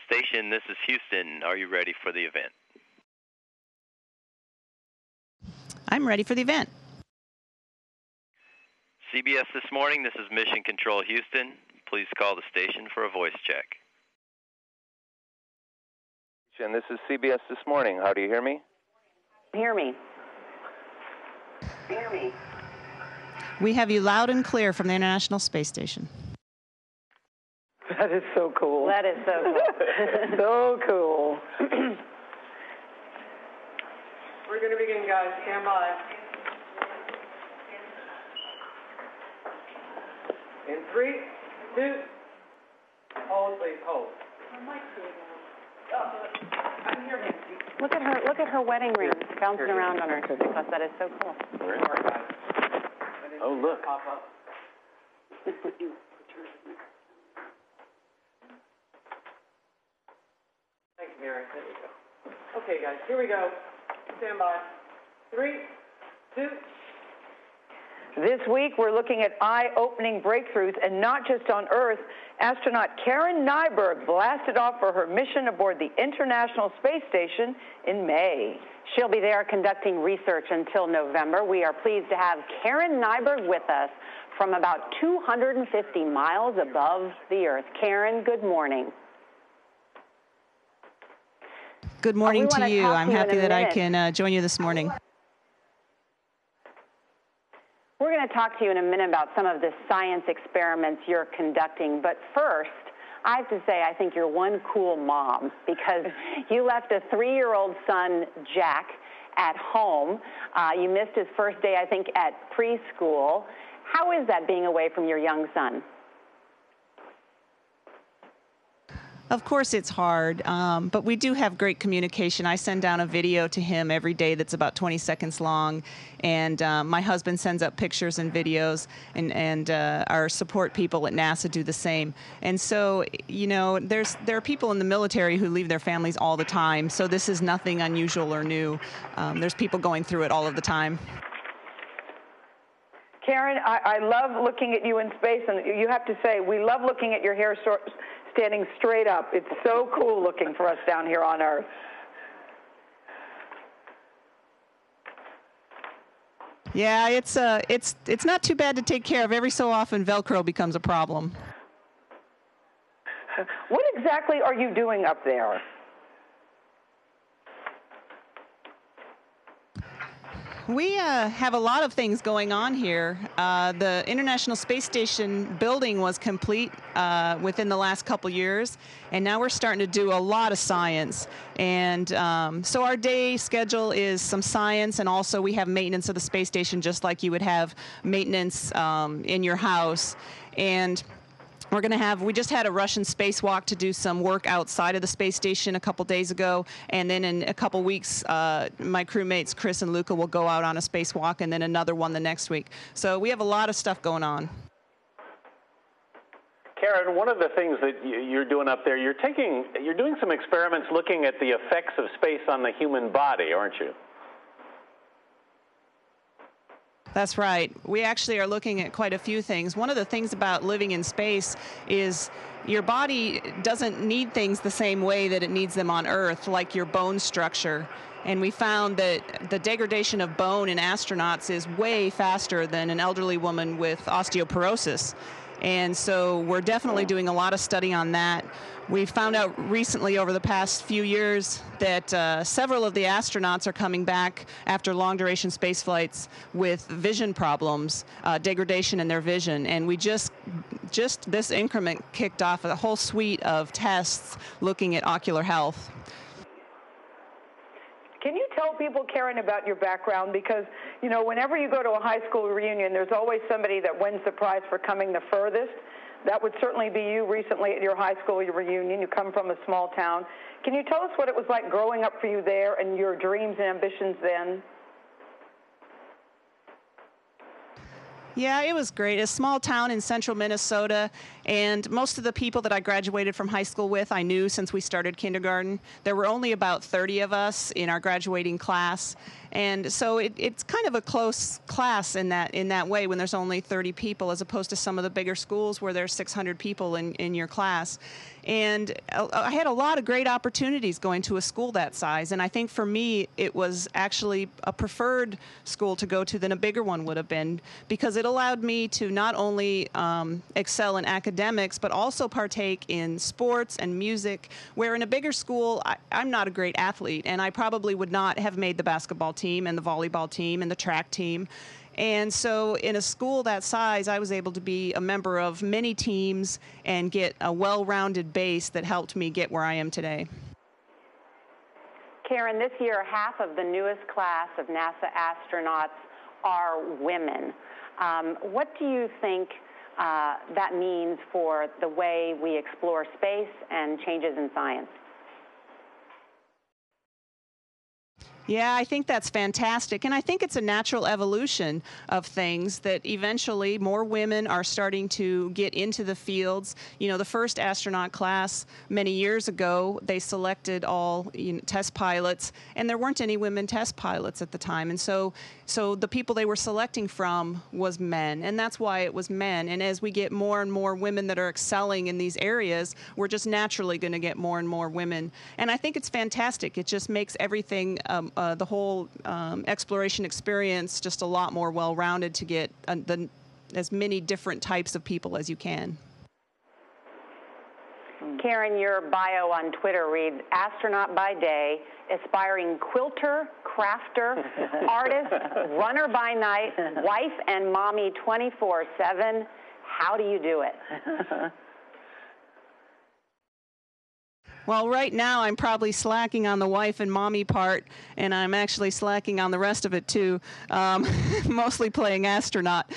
Station, this is Houston. Are you ready for the event? I'm ready for the event. CBS this morning, this is Mission Control Houston. Please call the station for a voice check. This is CBS this morning. How do you hear me? Hear me. Hear me. We have you loud and clear from the International Space Station. That is so cool. That is so cool. So cool. We're going to begin, guys. Stand by. In 3, 2, hold, please, hold. Look at her wedding ring bouncing around on her. Because that is so cool. Oh, look. Pop up. Thank you, Mary. There you go. Okay, guys, here we go. Stand by. 3, 2. This week, we're looking at eye-opening breakthroughs, and not just on Earth. Astronaut Karen Nyberg blasted off for her mission aboard the International Space Station in May. She'll be there conducting research until November. We are pleased to have Karen Nyberg with us from about 250 miles above the Earth. Karen, good morning. Good morning to you. I'm happy that I can join you this morning. We're going to talk to you in a minute about some of the science experiments you're conducting. But first, I have to say I think you're one cool mom because you left a 3-year-old son, Jack, at home. You missed his first day, I think, at preschool. How is that being away from your young son? Of course it's hard, but we do have great communication. I send down a video to him every day that's about 20 seconds long, and my husband sends up pictures and videos, and our support people at NASA do the same. And so, you know, there are people in the military who leave their families all the time, so this is nothing unusual or new. There's people going through it all of the time. Karen, I love looking at you in space, and you have to say, we love looking at your hair standing straight up. It's so cool looking for us down here on Earth. Yeah, it's not too bad to take care of. Every so often, Velcro becomes a problem. What exactly are you doing up there? We have a lot of things going on here. The International Space Station building was complete within the last couple years, and now we're starting to do a lot of science. And so our day schedule is some science, and also we have maintenance of the space station just like you would have maintenance in your house. And we just had a Russian spacewalk to do some work outside of the space station a couple days ago, and then in a couple weeks, my crewmates Chris and Luca will go out on a spacewalk, and then another one the next week. So we have a lot of stuff going on. Karen, one of the things that you're doing up there, you're doing some experiments looking at the effects of space on the human body, aren't you? That's right. We actually are looking at quite a few things. One of the things about living in space is your body doesn't need things the same way that it needs them on Earth, like your bone structure. And we found that the degradation of bone in astronauts is way faster than an elderly woman with osteoporosis. And so we're definitely doing a lot of study on that. We found out recently over the past few years that several of the astronauts are coming back after long-duration space flights with vision problems, degradation in their vision. And we just this increment kicked off a whole suite of tests looking at ocular health. Can you tell people, Karen, about your background? Because, you know, whenever you go to a high school reunion, there's always somebody that wins the prize for coming the furthest. That would certainly be you recently at your high school reunion. You come from a small town. Can you tell us what it was like growing up for you there and your dreams and ambitions then? Yeah, it was great. A small town in central Minnesota, and most of the people that I graduated from high school with I knew since we started kindergarten. There were only about 30 of us in our graduating class, and so it's kind of a close class in that way when there's only 30 people, as opposed to some of the bigger schools where there's 600 people in your class. And I had a lot of great opportunities going to a school that size. And I think for me, it was actually a preferred school to go to than a bigger one would have been, because it allowed me to not only excel in academics, but also partake in sports and music, where in a bigger school, I'm not a great athlete, and I probably would not have made the basketball team and the volleyball team and the track team. And so in a school that size, I was able to be a member of many teams and get a well-rounded base that helped me get where I am today. Karen, this year, half of the newest class of NASA astronauts are women. What do you think that means for the way we explore space and changes in science? Yeah, I think that's fantastic. And I think it's a natural evolution of things that eventually more women are starting to get into the fields. You know, the first astronaut class many years ago, they selected all test pilots, and there weren't any women test pilots at the time. And so the people they were selecting from was men, and that's why it was men. And as we get more and more women that are excelling in these areas, we're just naturally going to get more and more women. And I think it's fantastic. It just makes everything the whole exploration experience just a lot more well-rounded to get as many different types of people as you can. Karen, your bio on Twitter reads, astronaut by day, aspiring quilter, crafter, artist, runner by night, wife and mommy 24/7. How do you do it? Well, right now I'm probably slacking on the wife and mommy part, and I'm actually slacking on the rest of it too, mostly playing astronaut.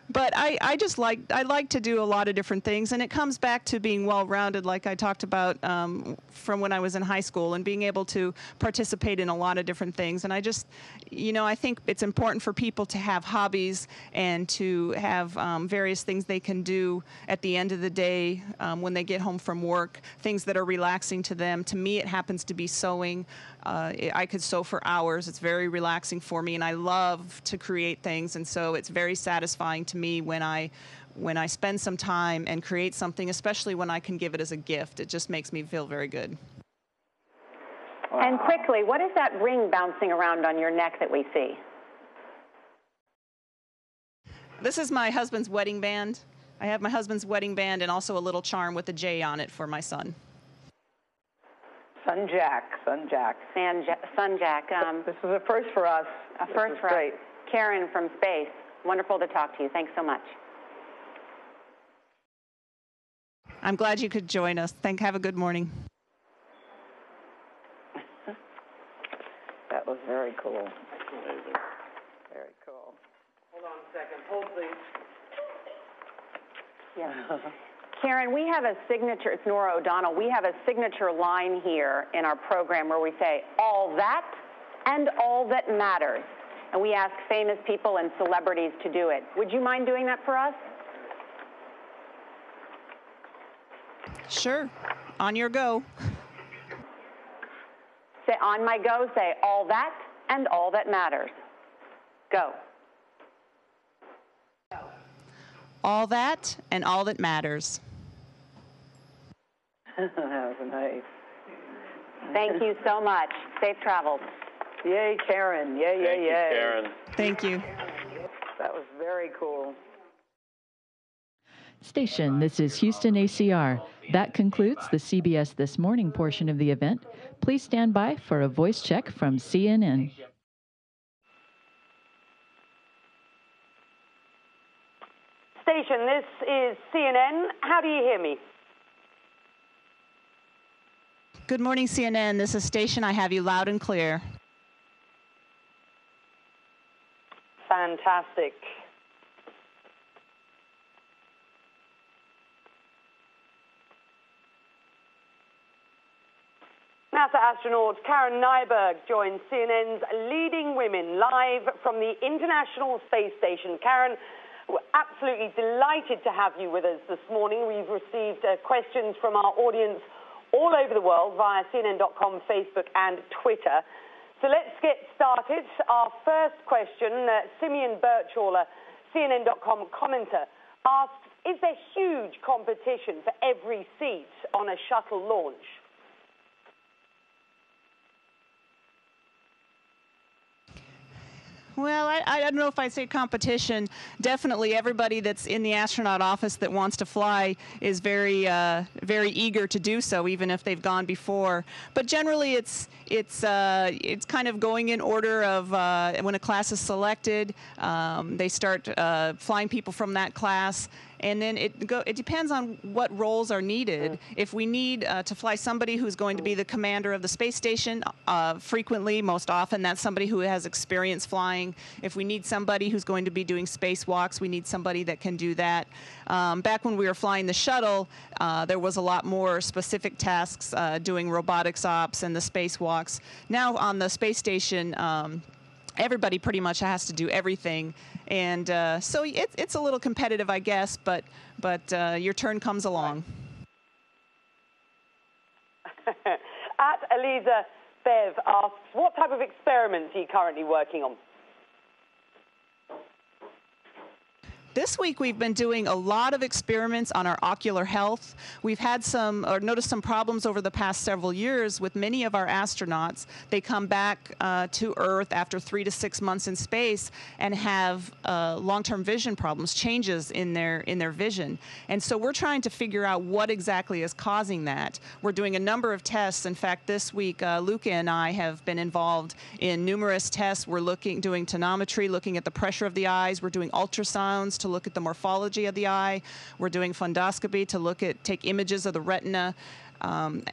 But I like to do a lot of different things, and it comes back to being well-rounded, like I talked about from when I was in high school, and being able to participate in a lot of different things. And I just, I think it's important for people to have hobbies and to have various things they can do at the end of the day when they get home from work, things that are relaxing to them. To me, it happens to be sewing. I could sew for hours. It's very relaxing for me, and I love to create things, and so it's very satisfying to me when I spend some time and create something, especially when I can give it as a gift. It just makes me feel very good. Wow. And quickly, what is that ring bouncing around on your neck that we see? This is my husband's wedding band. I have my husband's wedding band and also a little charm with a J on it for my son. Sun Jack. Sun Jack. This is a first for us. A first for us. Karen from space, wonderful to talk to you. Thanks so much. I'm glad you could join us. Have a good morning. That was very cool. Amazing. Very cool. Hold on a second. Hold, please. Yeah. Karen, we have a signature, it's Nora O'Donnell, we have a signature line here in our program where we say, all that and all that matters. And we ask famous people and celebrities to do it. Would you mind doing that for us? Sure. On your go. Say, on my go, say, all that and all that matters. Go. All that and all that matters. That was nice. Thank you so much. Safe travels. Yay, Karen. Yay, yay, yay. Thank you, Karen. Thank you. That was very cool. Station, this is Houston ACR. That concludes the CBS This Morning portion of the event. Please stand by for a voice check from CNN. Station, this is CNN. How do you hear me? Good morning, CNN. This is Station. I have you loud and clear. Fantastic. NASA astronaut Karen Nyberg joins CNN's Leading Women live from the International Space Station. Karen, we're absolutely delighted to have you with us this morning. We've received questions from our audience all over the world via CNN.com, Facebook, and Twitter. So let's get started. Our first question, Simeon Birchall, CNN.com commenter, asked, Is there huge competition for every seat on a shuttle launch? Well, I don't know if I'd say competition. Definitely everybody that's in the astronaut office that wants to fly is very eager to do so, even if they've gone before. But generally it's kind of going in order of when a class is selected, they start flying people from that class. And then it depends on what roles are needed. If we need to fly somebody who's going to be the commander of the space station, frequently, most often, that's somebody who has experience flying. If we need somebody who's going to be doing spacewalks, we need somebody that can do that. Back when we were flying the shuttle, there was a lot more specific tasks doing robotics ops and the spacewalks. Now on the space station, everybody pretty much has to do everything. And so it's a little competitive, I guess, but your turn comes along. At Eliza Bev asks, what type of experiments are you currently working on? This week we've been doing a lot of experiments on our ocular health. We've had noticed some problems over the past several years with many of our astronauts. They come back to Earth after 3 to 6 months in space and have long-term vision problems, changes in their vision. And so we're trying to figure out what exactly is causing that. We're doing a number of tests. In fact, this week Luca and I have been involved in numerous tests. We're doing tonometry, looking at the pressure of the eyes. We're doing ultrasounds to look at the morphology of the eye. We're doing fundoscopy to take images of the retina,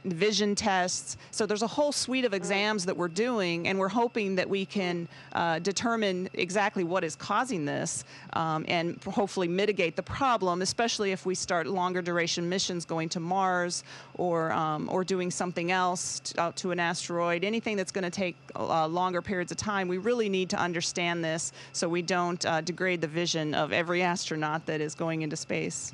vision tests. So there's a whole suite of exams that we're doing, and we're hoping that we can determine exactly what is causing this and hopefully mitigate the problem, especially if we start longer duration missions going to Mars or doing something else out to an asteroid, anything that's going to take longer periods of time. We really need to understand this so we don't degrade the vision of every astronaut that is going into space.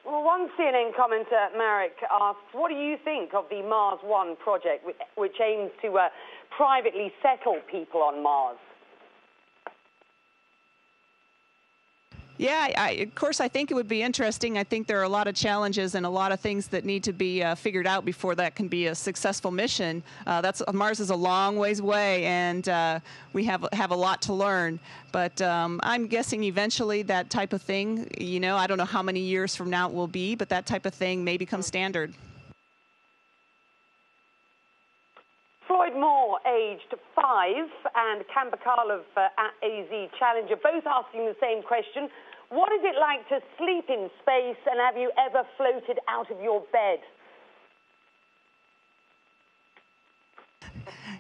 Well, one CNN commenter, Marek, asks, what do you think of the Mars One project, which aims to privately settle people on Mars? Yeah, of course, I think it would be interesting. I think there are a lot of challenges and a lot of things that need to be figured out before that can be a successful mission. Mars is a long ways away, and we have a lot to learn. But I'm guessing eventually that type of thing, I don't know how many years from now it will be, but that type of thing may become standard. Floyd Moore, aged 5, and Cam Bacalov at AZ Challenger, both asking the same question. What is it like to sleep in space, and have you ever floated out of your bed?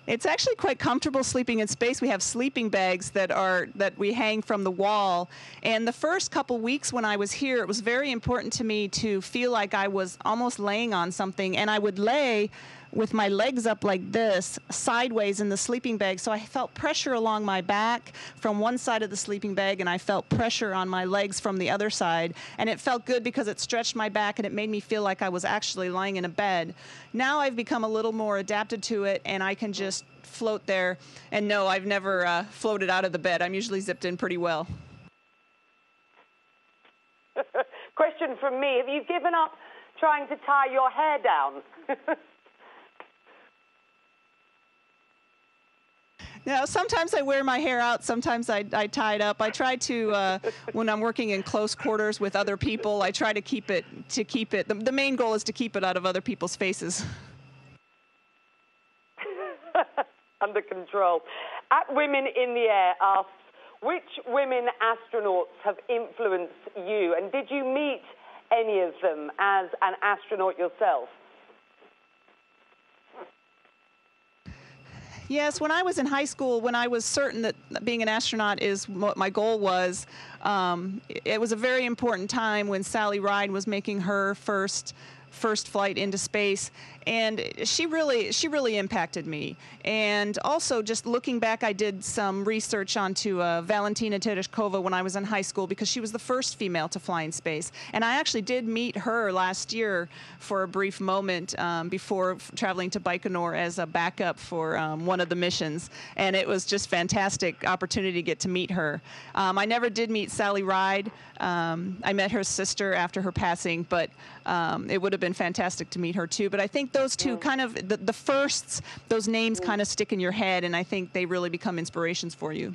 It's actually quite comfortable sleeping in space. We have sleeping bags that we hang from the wall. And the first couple weeks when I was here, it was very important to me to feel like I was almost laying on something, and I would lay with my legs up like this, sideways in the sleeping bag. So I felt pressure along my back from one side of the sleeping bag, and I felt pressure on my legs from the other side. And it felt good because it stretched my back, and it made me feel like I was actually lying in a bed. Now I've become a little more adapted to it, and I can just float there. And no, I've never floated out of the bed. I'm usually zipped in pretty well. Question from me. Have you given up trying to tie your hair down? Sometimes I wear my hair out. Sometimes I tie it up. I try to, when I'm working in close quarters with other people, I try to keep it. The main goal is to keep it out of other people's faces. Under control. At Women in the Air asks, which women astronauts have influenced you? And did you meet any of them as an astronaut yourself? Yes, when I was in high school, when I was certain that being an astronaut is what my goal was, it was a very important time when Sally Ride was making her first first flight into space, and she really impacted me. And also, just looking back, I did some research onto Valentina Tereshkova when I was in high school, because she was the first female to fly in space. And I actually did meet her last year for a brief moment before traveling to Baikonur as a backup for one of the missions. And it was just fantastic opportunity to get to meet her. I never did meet Sally Ride. I met her sister after her passing, but it would have been fantastic to meet her too. But I think those two kind of, the firsts, those names kind of stick in your head, and I think they really become inspirations for you.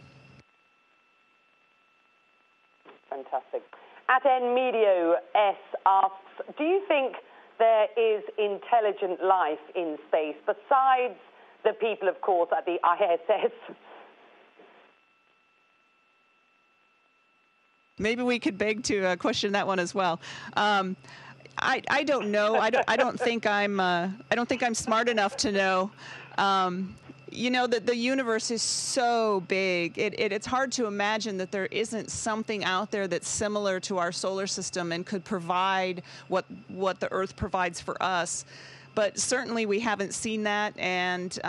Fantastic. At N Medio S asks, do you think there is intelligent life in space besides the people, of course, at the ISS? Maybe we could beg to question that one as well. I don't know. I don't think I'm smart enough to know. You know, that the universe is so big. It's hard to imagine that there isn't something out there that's similar to our solar system and could provide what the Earth provides for us. But certainly we haven't seen that, and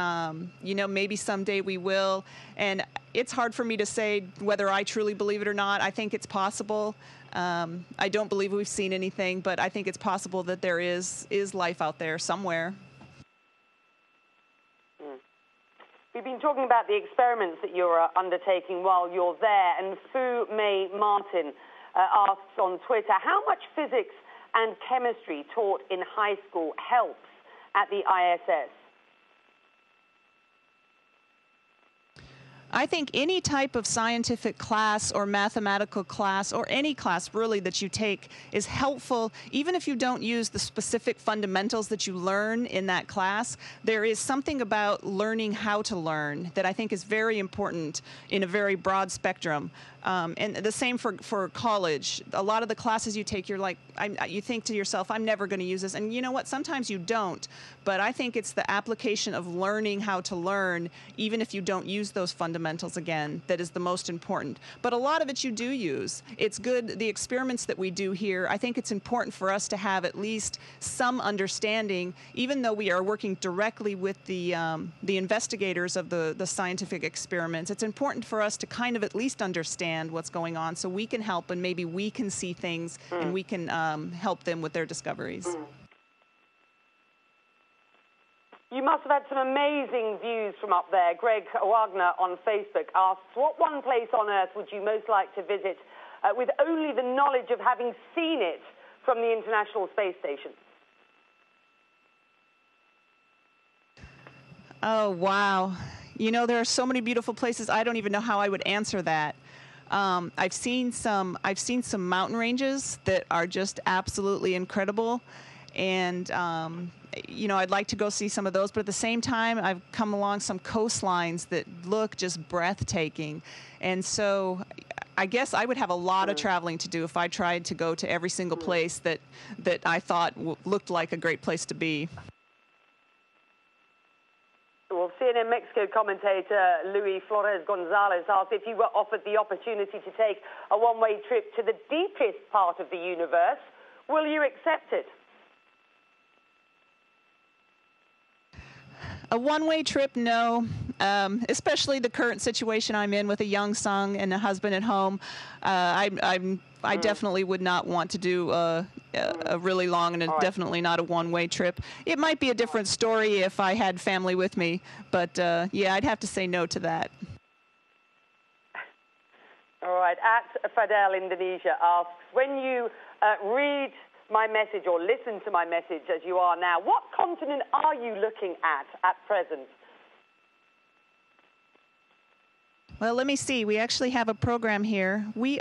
you know, maybe someday we will. And it's hard for me to say whether I truly believe it or not. I think it's possible. I don't believe we've seen anything, but I think it's possible that there is life out there somewhere. We've been talking about the experiments that you're undertaking while you're there, and Fu May Martin asks on Twitter, how much physics and chemistry taught in high school helps at the ISS? I think any type of scientific class or mathematical class or any class really that you take is helpful. Even if you don't use the specific fundamentals that you learn in that class, there is something about learning how to learn that I think is very important in a very broad spectrum. And the same for college. A lot of the classes you take, you're like, you think to yourself, I'm never going to use this. And you know what? Sometimes you don't. But I think it's the application of learning how to learn, even if you don't use those fundamentals again, that is the most important. But a lot of it you do use. It's good. The experiments that we do here, I think it's important for us to have at least some understanding, even though we are working directly with the investigators of the scientific experiments. It's important for us to kind of at least understand what's going on so we can help, and maybe we can see things and we can help them with their discoveries. You must have had some amazing views from up there. Greg Wagner on Facebook asks, what one place on Earth would you most like to visit with only the knowledge of having seen it from the International Space Station? Oh, wow. You know, there are so many beautiful places. I don't even know how I would answer that. I've seen some mountain ranges that are just absolutely incredible, and you know, I'd like to go see some of those. But at the same time, I've come along some coastlines that look just breathtaking, and so I guess I would have a lot of traveling to do if I tried to go to every single place that I thought looked like a great place to be. Well, CNN Mexico commentator Luis Flores Gonzalez asked, if you were offered the opportunity to take a one-way trip to the deepest part of the universe, will you accept it? A one-way trip, no. Especially the current situation I'm in with a young son and a husband at home. I definitely would not want to do a really long and definitely not a one-way trip. It might be a different story if I had family with me, but yeah, I'd have to say no to that. All right. At Fadel Indonesia asks, when you read my message or listen to my message as you are now, what continent are you looking at present? Well, let me see. We actually have a program here. We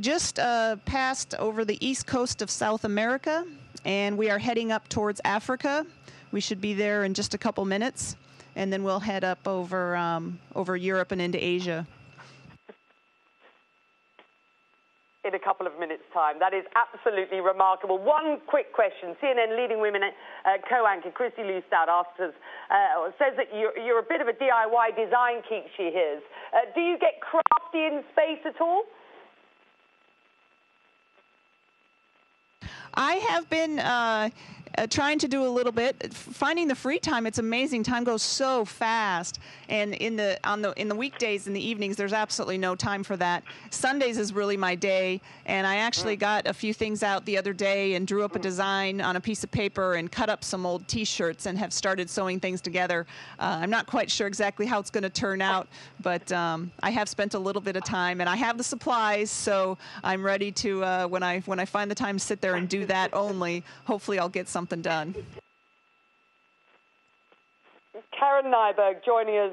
just passed over the east coast of South America, and we are heading up towards Africa. We should be there in just a couple minutes, and then we'll head up over Europe and into Asia. In a couple of minutes' time. That is absolutely remarkable. One quick question. CNN Leading Women co-anchor Christy Lustad asks us, says that you're a bit of a DIY design geek, she hears. Do you get crafty in space at all? I have been trying to do a little bit. Finding the free time, it's amazing. Time goes so fast, and in the weekdays, in the evenings, there's absolutely no time for that. Sundays is really my day, and I actually got a few things out the other day and drew up a design on a piece of paper and cut up some old T-shirts and have started sewing things together. I'm not quite sure exactly how it's going to turn out, but I have spent a little bit of time, and I have the supplies, so I'm ready to when I find the time to sit there and do that only. Hopefully, I'll get something done. Karen Nyberg joining us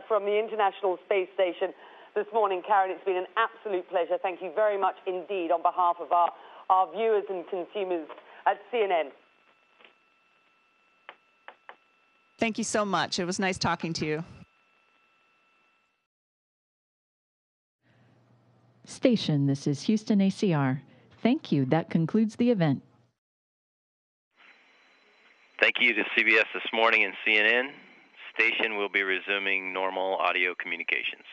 from the International Space Station this morning. Karen, it's been an absolute pleasure. Thank you very much indeed on behalf of our viewers and consumers at CNN. Thank you so much. It was nice talking to you. Station, this is Houston ACR. Thank you. That concludes the event. Thank you to CBS This Morning and CNN. Station will be resuming normal audio communications.